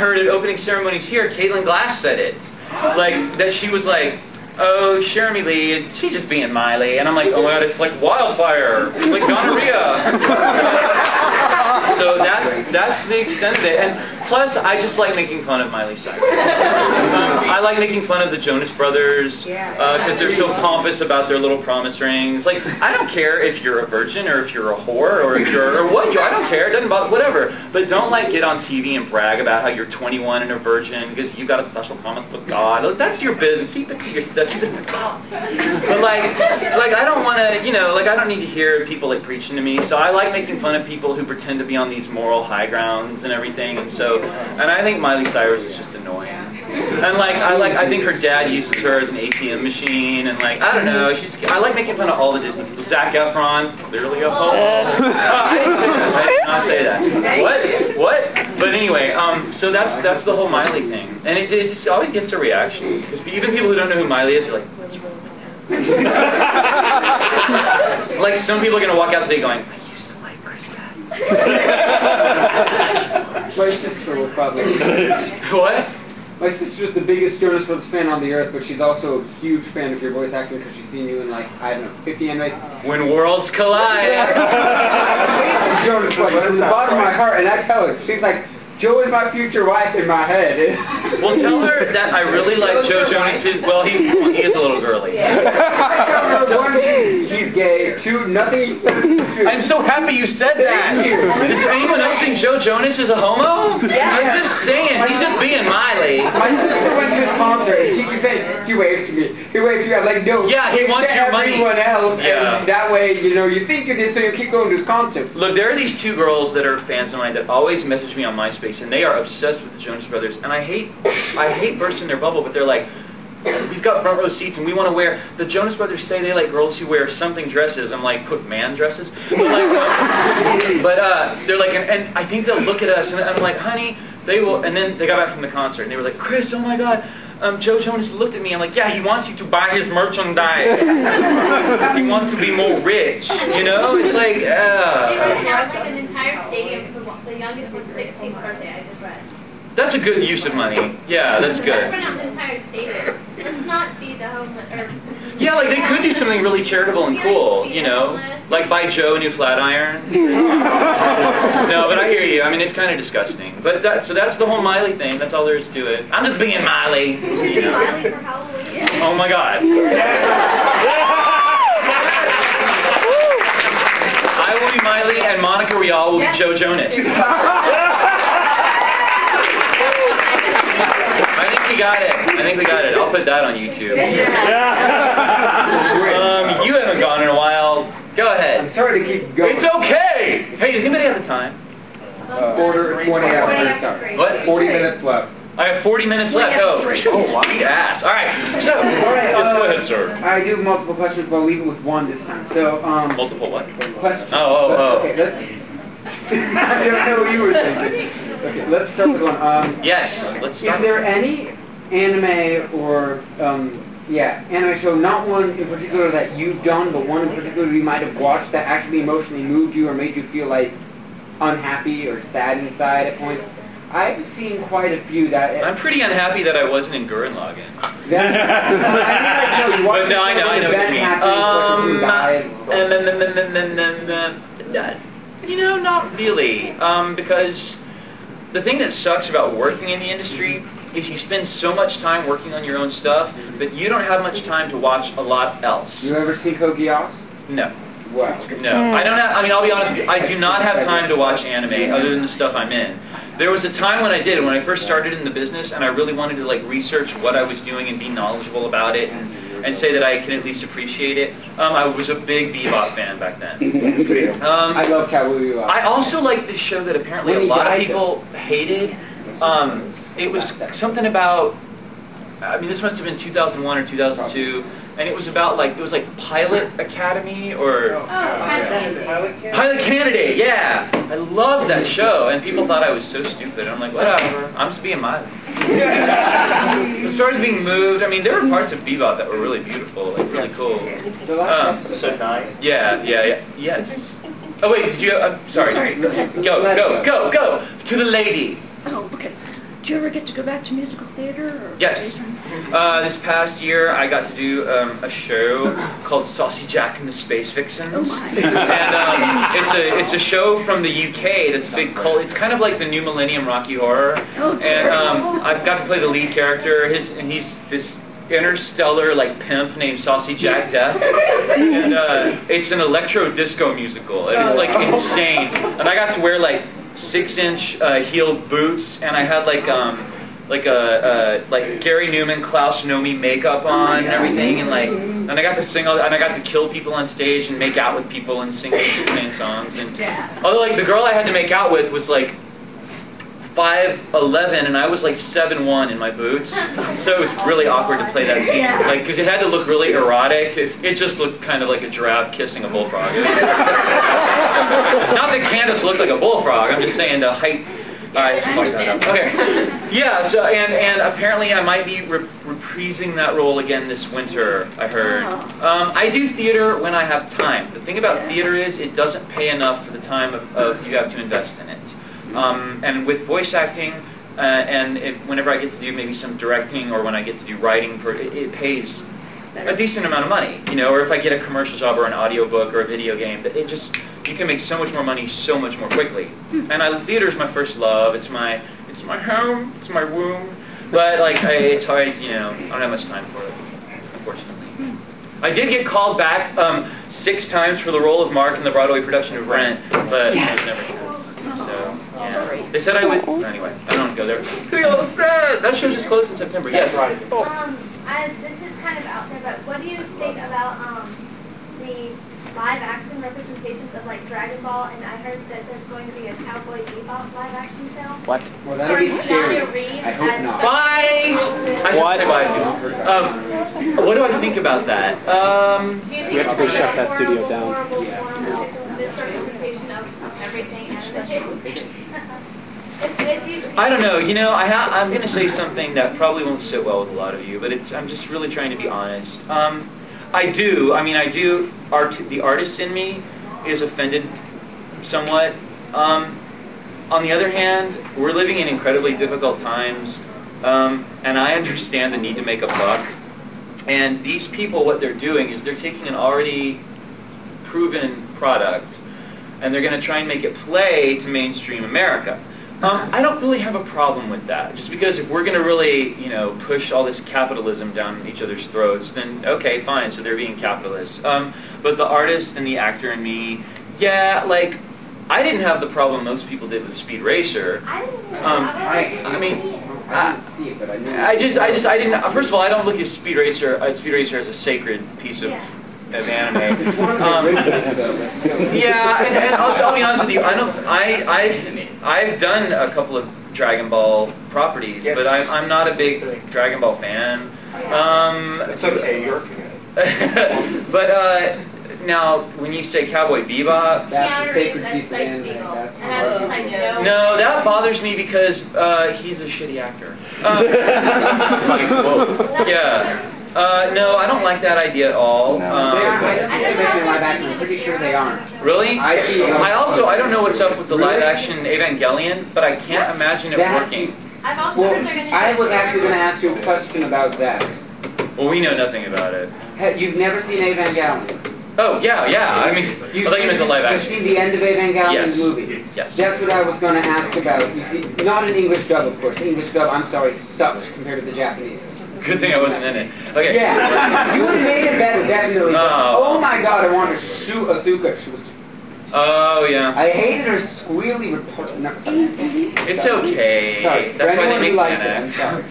heard at opening ceremonies here, Caitlin Glass said it. Like, that she was like, oh, Jeremy Lee, she's just being Miley. And I'm like, oh my God, it's like wildfire. It's like gonorrhea. So that's the extent of it. And plus, I just like making fun of Miley Cyrus. I like making fun of the Jonas Brothers because they're so pompous about their little promise rings. Like, I don't care if you're a virgin or if you're a whore or if you're or what you. I don't care. It doesn't bother. Whatever. But don't like get on TV and brag about how you're 21 and a virgin because you got a special promise with God. That's your business. Keep it to yourself. But like I don't want to. Like I don't need to hear people like preaching to me. So I like making fun of people who pretend to be on these moral high grounds and everything. And I think Miley Cyrus is just annoying. And I think her dad uses her as an ATM machine, and like, I don't know, I like making fun of all the Disney people. Zac Efron, clearly a hoe. I did not say that. What? But anyway, so that's the whole Miley thing. And it always gets a reaction. Because even people who don't know who Miley is, are like, what's wrong with that? Like, some people are going to walk out today going, I used to like her dad. My sister will probably... What? My sister's the biggest Jonas Brothers fan on the earth, but she's also a huge fan of your voice acting because she's seen you in like, I don't know, 50 animes. When worlds collide. Jonas Brothers from the bottom of my heart, and I tell her, she's like, Joe is my future wife in my head. Well, tell her that I really like Joe Jonas. Well, he is a little girly. One, he's gay. Two, nothing. I'm so happy you said that. Does anyone else think Joe Jonas is a homo? Yeah. I'm just saying, he's just being Miley. My sister went to his concert, and she said, he waved to me. He waved to me. I'm like, no. Yeah, he wants your money. Everyone else, yeah. And that way, you think you did, so you keep going to his concert. Look, there are these two girls that are fans of mine that always message me on MySpace, and they are obsessed with the Jonas Brothers. And I hate bursting their bubble, but they're like, we've got front row seats, and we want to wear. The Jonas Brothers say they like girls who wear something dresses. I'm like, put man dresses. But they're like, and I think they'll look at us, and I'm like, honey, they will. And then they got back from the concert, and they were like, Chris, oh my God. Joe Jonas looked at me. I'm like, yeah, he wants you to buy his merchandise. He wants to be more rich. It's like, They rented out like an entire stadium for the youngest one's 16th birthday. I just read. That's a good use of money. Yeah, that's good. Rent out the entire stadium. Let's not feed the homeless. Yeah, like they could do something really charitable and cool. Like buy Joe a new flat iron. No, but I hear you. I mean, it's kind of disgusting. But that's the whole Miley thing. That's all there is to it. I'm just being Miley. Miley for Halloween. Oh my God. I will be Miley, and Monica Rial will be Joe Jonas. I think we got it. I'll put that on YouTube. You haven't gone in a while. Go ahead. I'm sorry to keep going. It's okay. Hey, does anybody have the time? Quarter 20 after. What? 40 minutes left. I have 40 minutes left. Oh, sweet ass. All right. So, go ahead, sir. I do multiple questions, but I'll leave it with one this time. So, multiple what? Questions. Oh. Okay, let's... I don't know what you were thinking. Okay, let's start with one. Yes, let's start. Is there any anime or, anime show, not one in particular that you've done, but one in particular you might have watched that actually emotionally moved you or made you feel like unhappy or sad inside at points? I've seen quite a few that... I'm pretty unhappy that I wasn't in Gurren Lagann. But no, I know what you mean. Not really. Because the thing that sucks about working in the industry is you spend so much time working on your own stuff that you don't have much time to watch a lot else. You ever seen Code Geass? No. Wow. No. I don't have, I'll be honest with you, I do not have time to watch anime other than the stuff I'm in. There was a time when I did, when I first started in the business, and I really wanted to research what I was doing and be knowledgeable about it and say that I can at least appreciate it. I was a big Bebop fan back then. I love Cowboy Bebop. I also liked this show that apparently a lot of people hated. It was something about, this must have been 2001 or 2002. And it was about Pilot Academy or Pilot Candidate, yeah. I loved that show, and people thought I was so stupid. I'm like, whatever. I'm just being Miley. The story's being moved. There were parts of Bebop that were really beautiful, really cool. Yes. Oh wait, did you? Sorry. Go to the lady. Oh, okay. Do you ever get to go back to musical theater? Or Yes. This past year, I got to do a show called Saucy Jack and the Space Vixens. Oh my! And it's a show from the UK that's big cult. It's kind of like the New Millennium Rocky Horror. Oh, And I've got to play the lead character. And he's this interstellar like pimp named Saucy Jack Death. And it's an electro disco musical. It's like insane. And I got to wear like 6-inch heeled boots, and I had like Gary Newman, Klaus Nomi makeup on and everything, and I got to sing, and I got to kill people on stage and make out with people and sing insane songs. And although like the girl I had to make out with was like 5'11", and I was like 7'1" in my boots, so it was really awkward to play that scene, like because it had to look really erotic. It just looked kind of like a giraffe kissing a bullfrog. Not that Candace looked like a bullfrog. I'm just saying the height. Okay. Yeah. So and apparently I might be reprising that role again this winter. I heard. I do theater when I have time. The thing about theater is it doesn't pay enough for the time you have to invest in it. And with voice acting, whenever I get to do maybe some directing or when I get to do writing, it pays a decent amount of money, you know. Or if I get a commercial job or an audiobook or a video game, you can make so much more money so much more quickly. And theater is my first love. It's my home. It's my womb. But like it's hard, you know. I don't have much time for it, unfortunately. I did get called back 6 times for the role of Mark in the Broadway production of Rent, but it was never good. So yeah, they said I would. Anyway, I don't want to go there. That show's just closed in September. Yes. This is kind of out there, but what do you think about the live action representations of like Dragon Ball? And I heard that there's going to be a Cowboy Bebop live action film. What? Well, that'd be scary. I hope not. Bye! What? What do I think about that? We have to go shut that studio down. I don't know. You know, I'm going to say something that probably won't sit well with a lot of you, but I'm just really trying to be honest. I do. The artist in me is offended somewhat. On the other hand, we're living in incredibly difficult times, and I understand the need to make a buck. And these people, what they're doing is they're taking an already proven product, and they're going to try and make it play to mainstream America. I don't really have a problem with that, just because if we're going to really, you know, push all this capitalism down each other's throats, then okay, fine, so they're being capitalists. But the artist and the actor and me, yeah, like, I didn't have the problem most people did with Speed Racer. I didn't. First of all, I don't look at Speed Racer as a sacred piece of anime. Yeah, and I'll be honest with you. I've done a couple of Dragon Ball properties, but I'm not a big Dragon Ball fan. It's okay, you're good. But now, when you say Cowboy Bebop, that's the sacred piece of anime. no, that bothers me because he's a shitty actor. Yeah. No, I don't like that idea at all. I'm pretty sure they aren't. Really? I don't know what's up with the live action Evangelion, but I can't imagine it working. Well, I was actually going to ask you a question about that. Well, we know nothing about it. You've never seen Evangelion? Oh, yeah. I mean, I thought you meant the live action. You've seen the end of Evangelion's movie? Yes. That's what I was going to ask about. You see, not an English dub, of course. English dub, I'm sorry, sucks compared to the Japanese. Good thing I wasn't in it. Okay. Yeah. You would have made it better, definitely. Oh my God, I wanted to sue Azuka. She was... Oh, yeah. I hated her squealy report. It's okay. Sorry. That's why they make liked it, I'm sorry.